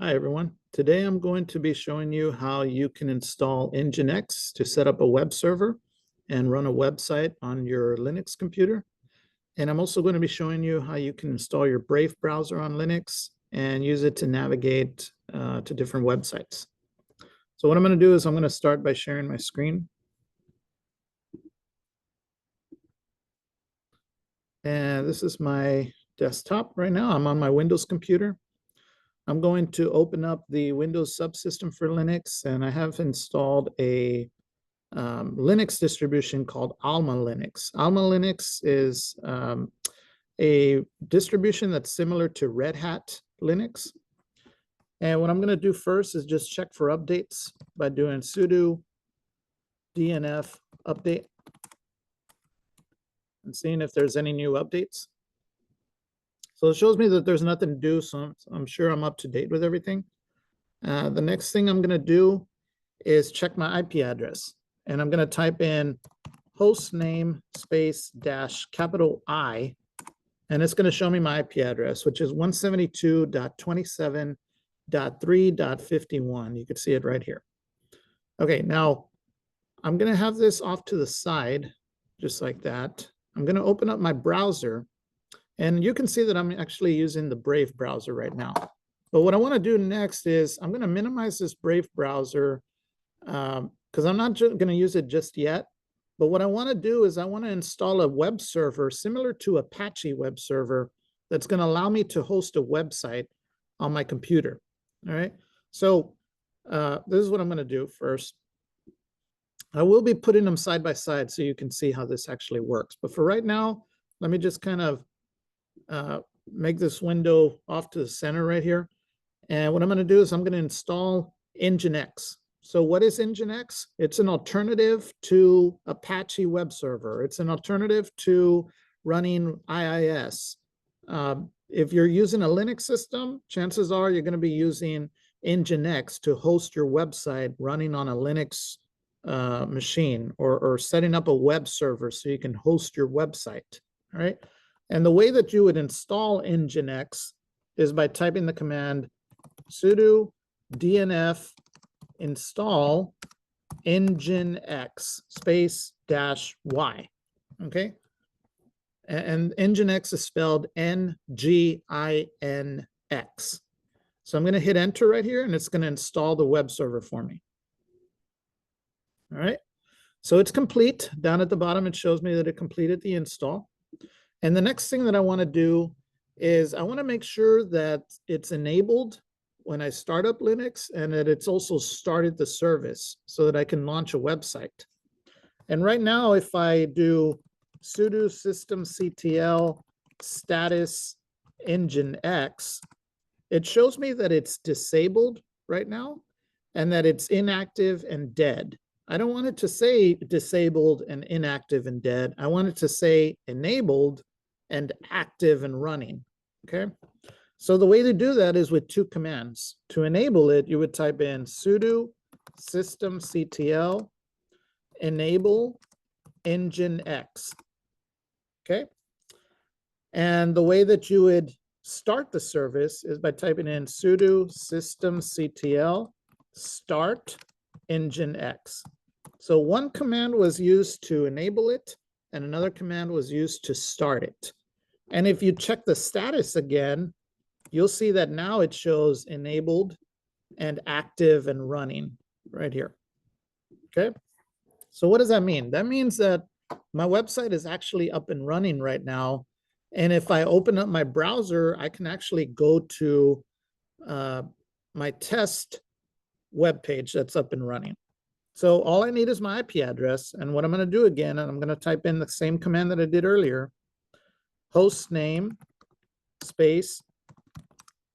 Hi everyone. Today I'm going to be showing you how you can install NGINX to set up a web server and run a website on your Linux computer. And I'm also going to be showing you how you can install your Brave browser on Linux and use it to navigate to different websites. So what I'm going to do is I'm going to start by sharing my screen. And this is my desktop right now. I'm on my Windows computer. I'm going to open up the Windows subsystem for Linux, and I have installed a Linux distribution called AlmaLinux. AlmaLinux is a distribution that's similar to Red Hat Linux. And what I'm going to do first is just check for updates by doing sudo dnf update and seeing if there's any new updates. So it shows me that there's nothing to do, so I'm sure I'm up to date with everything. The next thing I'm going to do is check my IP address. And I'm going to type in hostname space dash capital I, and it's going to show me my IP address, which is 172.27.3.51. You can see it right here. Okay, now I'm going to have this off to the side, just like that. I'm going to open up my browser, and you can see that I'm actually using the Brave browser right now. But what I want to do next is I'm going to minimize this Brave browser because I'm not going to use it just yet. But what I want to do is I want to install a web server similar to Apache web server that's going to allow me to host a website on my computer. All right. So this is what I'm going to do first. I will be putting them side by side so you can see how this actually works. But for right now, let me just kind of make this window off to the center right here. And what I'm going to do is I'm going to install NGINX. So what is NGINX? It's an alternative to Apache web server. It's an alternative to running IIS. If you're using a Linux system, chances are you're going to be using NGINX to host your website running on a Linux machine, or setting up a web server so you can host your website. All right. And the way that you would install NGINX is by typing the command sudo dnf install NGINX space -y. Okay. And NGINX is spelled NGINX. So I'm going to hit enter right here, and it's going to install the web server for me. All right. So it's complete. Down at the bottom, it shows me that it completed the install. And the next thing that I want to do is I want to make sure that it's enabled when I start up Linux, and that it's also started the service so that I can launch a website. And right now, if I do sudo systemctl status NGINX, it shows me that it's disabled right now and that it's inactive and dead. I don't want it to say disabled and inactive and dead. I want it to say enabled and active and running. Okay. So the way to do that is with two commands. To enable it, you would type in sudo systemctl enable NGINX. Okay. And the way that you would start the service is by typing in sudo systemctl start NGINX. So one command was used to enable it, and another command was used to start it. And if you check the status again, you'll see that now it shows enabled and active and running right here. Okay. So what does that mean? That means that my website is actually up and running right now. And if I open up my browser, I can actually go to my test web page that's up and running. So all I need is my IP address. And what I'm going to do again, and I'm going to type in the same command that I did earlier, hostname space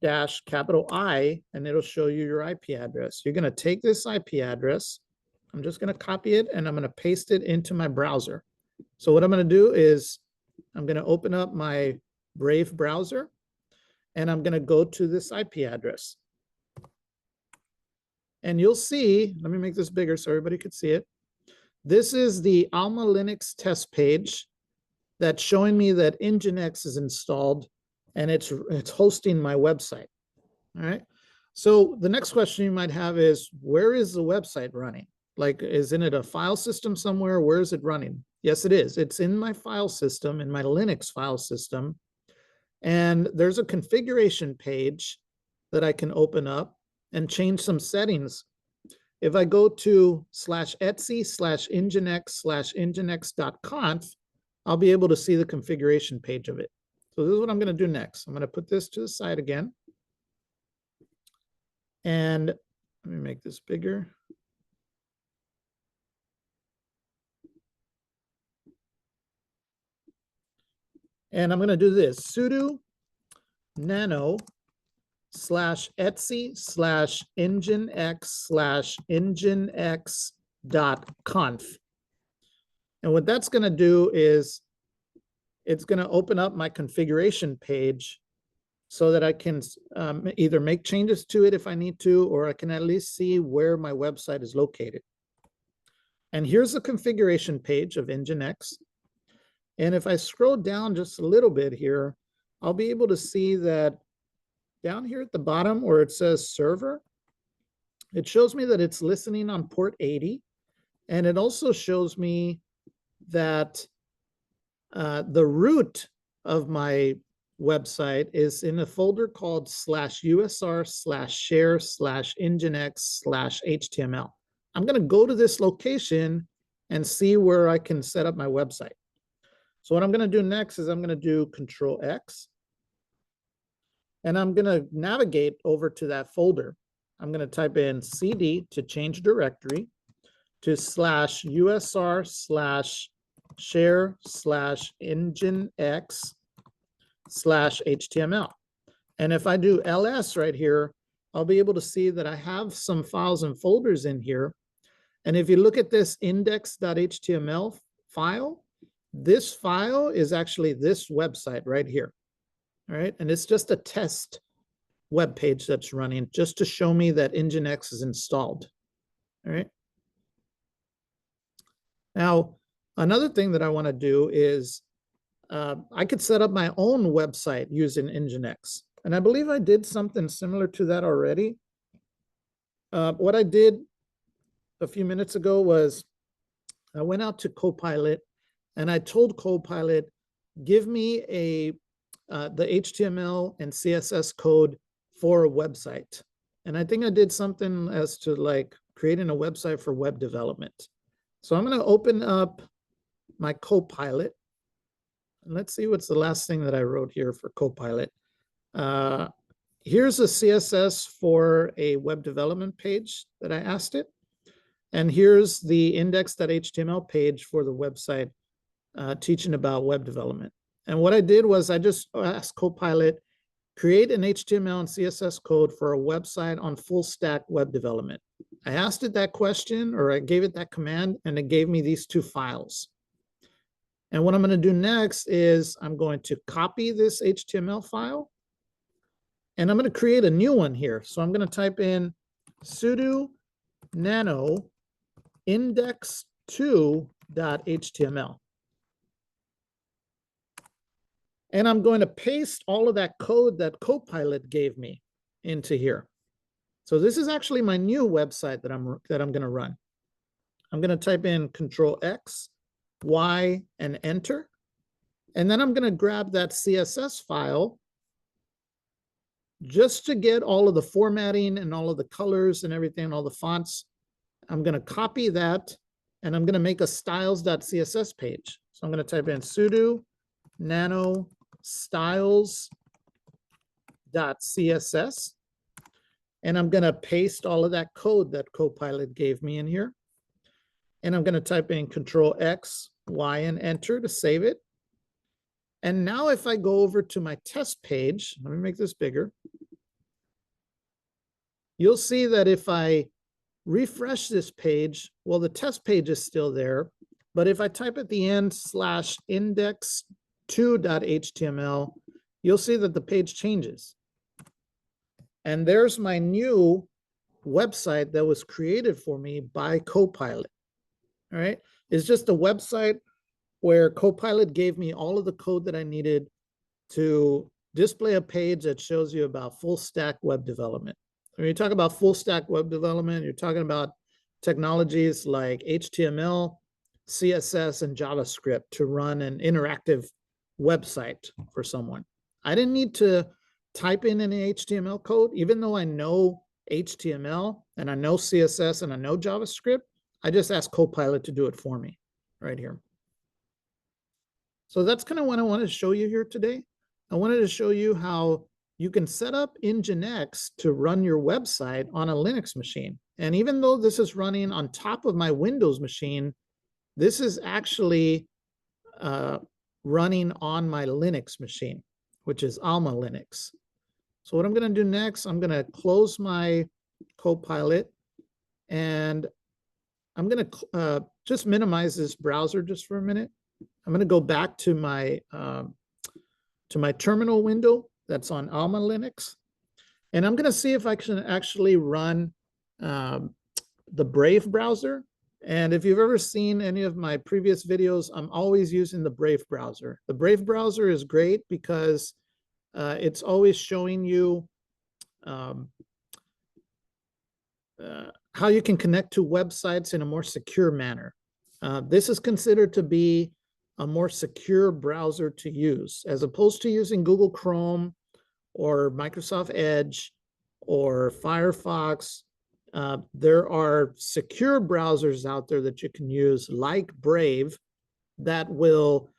-I, and it'll show you your IP address. You're going to take this IP address. I'm just going to copy it, and I'm going to paste it into my browser. So what I'm going to do is I'm going to open up my Brave browser, and I'm going to go to this IP address. And you'll see, let me make this bigger so everybody could see it. This is the AlmaLinux test page that's showing me that NGINX is installed, and it's hosting my website. All right. So the next question you might have is, where is the website running? Like, isn't it a file system somewhere? Where is it running? Yes, it is. It's in my file system, in my Linux file system. And there's a configuration page that I can open up and change some settings. If I go to /etsy/nginx/nginx.conf, I'll be able to see the configuration page of it. So this is what I'm going to do next. I'm going to put this to the side again. And let me make this bigger. And I'm going to do this, sudo nano /etsy/nginx/nginx.conf. And what that's going to do is it's going to open up my configuration page so that I can either make changes to it if I need to, or I can at least see where my website is located. And here's the configuration page of NGINX. And if I scroll down just a little bit here, I'll be able to see that down here at the bottom where it says server, it shows me that it's listening on port 80. And it also shows me that the root of my website is in a folder called /usr/share/nginx/html. I'm going to go to this location and see where I can set up my website. So what I'm going to do next is I'm going to do Control X. And I'm going to navigate over to that folder. I'm going to type in CD to change directory to /usr/share/nginx/html. And if I do ls right here, I'll be able to see that I have some files and folders in here. And if you look at this index.html file, this file is actually this website right here. All right, and it's just a test web page that's running just to show me that NGINX is installed. All right. Now, another thing that I want to do is I could set up my own website using NGINX. And I believe I did something similar to that already. What I did a few minutes ago was I went out to Copilot and I told Copilot, give me the HTML and CSS code for a website. And I think I did something as to like creating a website for web development. So I'm going to open up my Copilot. And let's see what's the last thing that I wrote here for Copilot. Here's a CSS for a web development page that I asked it. And here's the index.html page for the website teaching about web development. And what I did was I just asked Copilot, create an HTML and CSS code for a website on full stack web development. I asked it that question, or I gave it that command, and it gave me these two files. And what I'm going to do next is I'm going to copy this HTML file, and I'm going to create a new one here. So I'm going to type in sudo nano index2.html. And I'm going to paste all of that code that Copilot gave me into here. So this is actually my new website that I'm going to run. I'm going to type in Control X, Y, and Enter. And then I'm going to grab that CSS file just to get all of the formatting and all of the colors and everything, all the fonts. I'm going to copy that, and I'm going to make a styles.css page. So I'm going to type in sudo nano styles.css, and I'm going to paste all of that code that Copilot gave me in here. And I'm going to type in Control X, Y, and Enter to save it. And now if I go over to my test page, let me make this bigger. You'll see that if I refresh this page, well, the test page is still there. But if I type at the end /index2.html, you'll see that the page changes. And there's my new website that was created for me by Copilot. All right. It's just a website where Copilot gave me all of the code that I needed to display a page that shows you about full stack web development. When you talk about full stack web development, you're talking about technologies like HTML, CSS, and JavaScript to run an interactive website for someone. I didn't need to type in any HTML code, even though I know HTML and I know CSS and I know JavaScript. I just asked Copilot to do it for me right here. So that's kind of what I wanted to show you here today. I wanted to show you how you can set up NGINX to run your website on a Linux machine. And even though this is running on top of my Windows machine, this is actually running on my Linux machine, which is AlmaLinux. So what I'm going to do next, I'm going to close my Copilot, and I'm going to just minimize this browser just for a minute. I'm going to go back to my terminal window that's on AlmaLinux, and I'm going to see if I can actually run the Brave browser. And if you've ever seen any of my previous videos, I'm always using the Brave browser. The Brave browser is great because it's always showing you how you can connect to websites in a more secure manner. This is considered to be a more secure browser to use, as opposed to using Google Chrome or Microsoft Edge or Firefox. There are secure browsers out there that you can use, like Brave, that will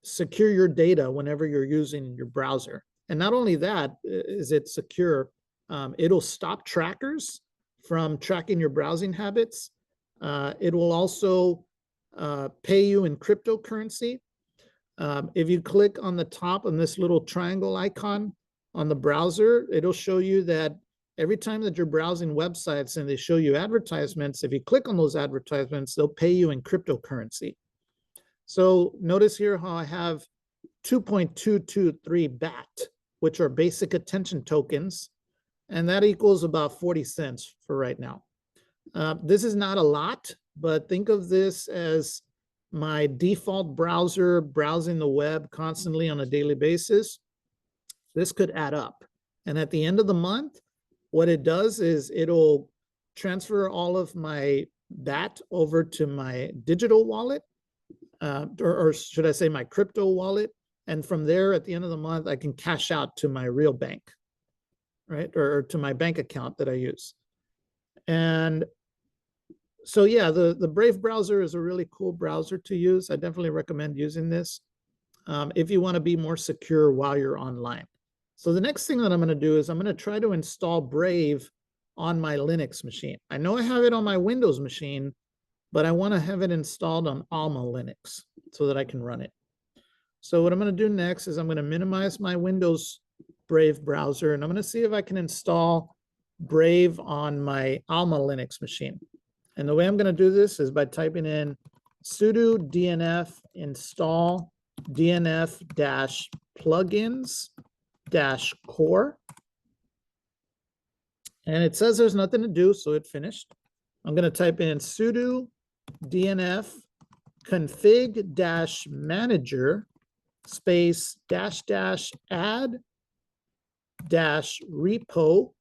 secure your data whenever you're using your browser. And not only that is it secure, it'll stop trackers from tracking your browsing habits. It will also pay you in cryptocurrency. If you click on the top on this little triangle icon on the browser, it'll show you that every time that you're browsing websites and they show you advertisements, if you click on those advertisements, they'll pay you in cryptocurrency. So notice here how I have 2.223 BAT, which are basic attention tokens, and that equals about 40 cents for right now. This is not a lot, but think of this as my default browser browsing the web constantly on a daily basis. This could add up. And at the end of the month, what it does is it'll transfer all of my BAT over to my digital wallet, or should I say my crypto wallet. And from there, at the end of the month, I can cash out to my real bank, right? Or to my bank account that I use. And so yeah, the Brave browser is a really cool browser to use. I definitely recommend using this if you want to be more secure while you're online. So the next thing that I'm going to do is I'm going to try to install Brave on my Linux machine. I know I have it on my Windows machine, but I want to have it installed on AlmaLinux so that I can run it. So what I'm going to do next is I'm going to minimize my Windows Brave browser, and I'm going to see if I can install Brave on my AlmaLinux machine. And the way I'm going to do this is by typing in sudo dnf install dnf-plugins-core. And it says there's nothing to do, so it finished. I'm going to type in sudo dnf config-manager space --add -repo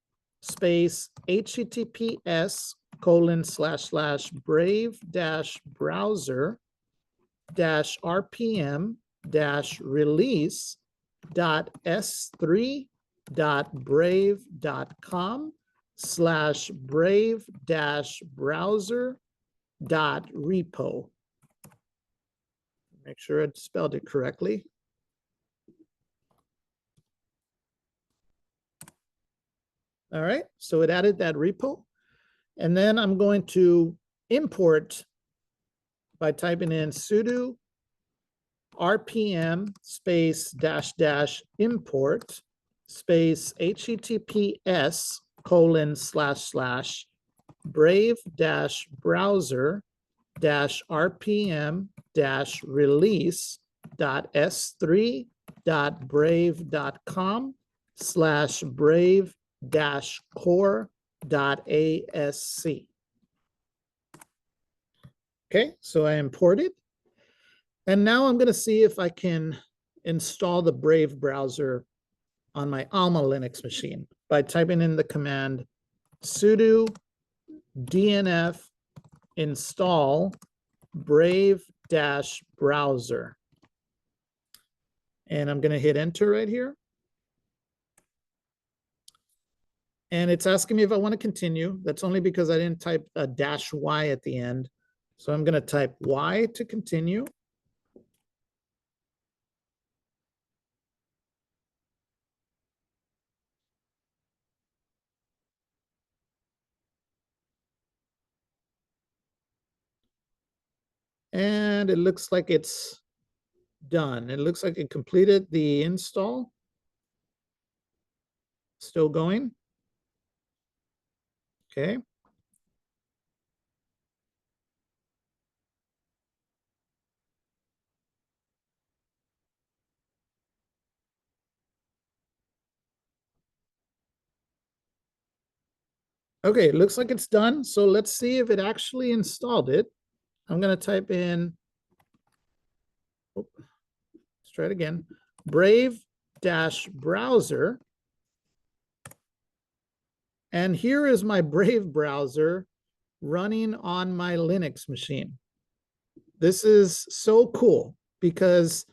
space https://brave-release.s3.brave.com/brave-browser.repo. Make sure I spelled it correctly. All right, so it added that repo. And then I'm going to import by typing in sudo rpm space --import space https://brave-browser-release.s3.brave.com/brave-core.asc. Okay, so I imported. And now I'm going to see if I can install the Brave browser on my AlmaLinux machine. by typing in the command sudo dnf install brave-browser. And I'm going to hit enter right here. And it's asking me if I want to continue. That's only because I didn't type a -y at the end. So I'm going to type Y to continue. And it looks like it's done. It looks like it completed the install. Still going. Okay. Okay, it looks like it's done. So let's see if it actually installed it. I'm going to type in, let's try it again, Brave-browser. And here is my Brave browser running on my Linux machine. This is so cool because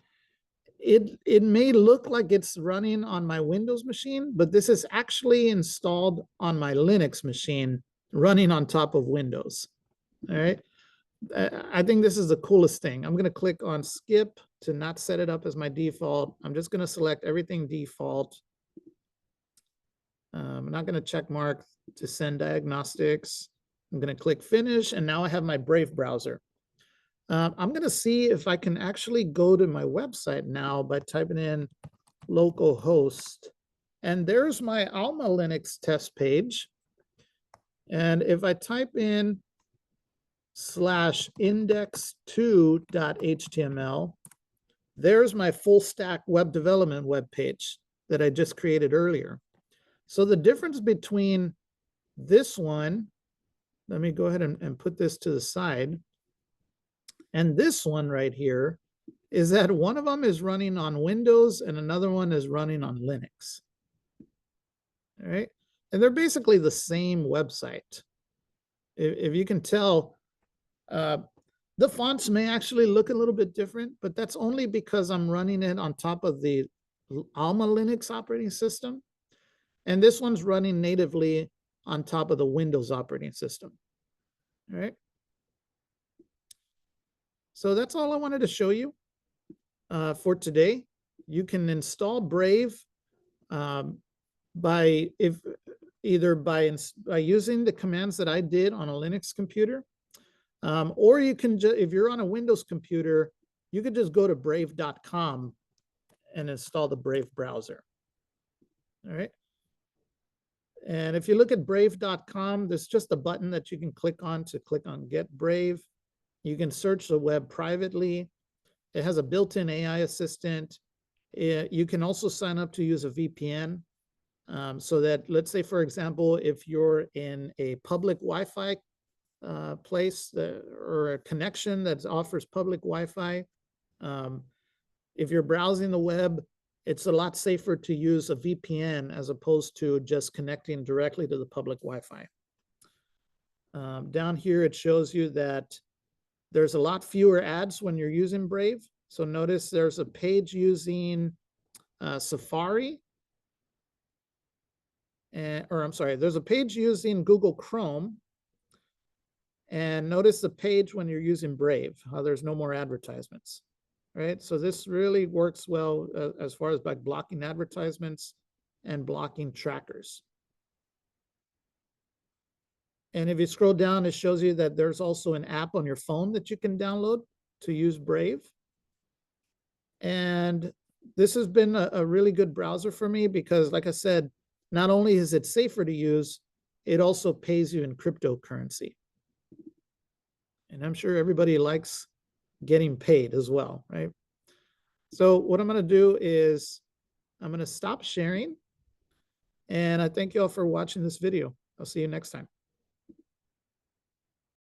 it may look like it's running on my Windows machine, but this is actually installed on my Linux machine running on top of Windows. All right. I think this is the coolest thing. I'm going to click on skip to not set it up as my default. I'm just going to select everything default. I'm not going to check mark to send diagnostics. I'm going to click finish, and now I have my Brave browser. I'm going to see if I can actually go to my website now by typing in localhost. And there's my AlmaLinux test page. And if I type in /index2.html, there's my full stack web development web page that I just created earlier. So the difference between this one, let me go ahead and put this to the side, and this one right here is that one of them is running on Windows and another one is running on Linux. All right. And they're basically the same website. If you can tell, the fonts may actually look a little bit different, but that's only because I'm running it on top of the AlmaLinux operating system. And this one's running natively on top of the Windows operating system. All right. So that's all I wanted to show you for today. You can install Brave by using the commands that I did on a Linux computer, or you can if you're on a Windows computer, you could just go to brave.com and install the Brave browser. All right. And if you look at brave.com, there's just a button that you can click on to click on Get Brave. You can search the web privately. It has a built-in AI assistant. You can also sign up to use a VPN so that, let's say, for example, if you're in a public Wi-Fi place or a connection that offers public Wi-Fi, if you're browsing the web, it's a lot safer to use a VPN as opposed to just connecting directly to the public Wi-Fi. Down here, it shows you that there's a lot fewer ads when you're using Brave. So notice there's a page using Safari. There's a page using Google Chrome. And notice the page when you're using Brave, how there's no more advertisements, right? So this really works well as far as by blocking advertisements and blocking trackers. And if you scroll down, it shows you that there's also an app on your phone that you can download to use Brave. And this has been a really good browser for me because, like I said, not only is it safer to use, it also pays you in cryptocurrency. And I'm sure everybody likes getting paid as well, right? So what I'm going to do is I'm going to stop sharing. And I thank you all for watching this video. I'll see you next time.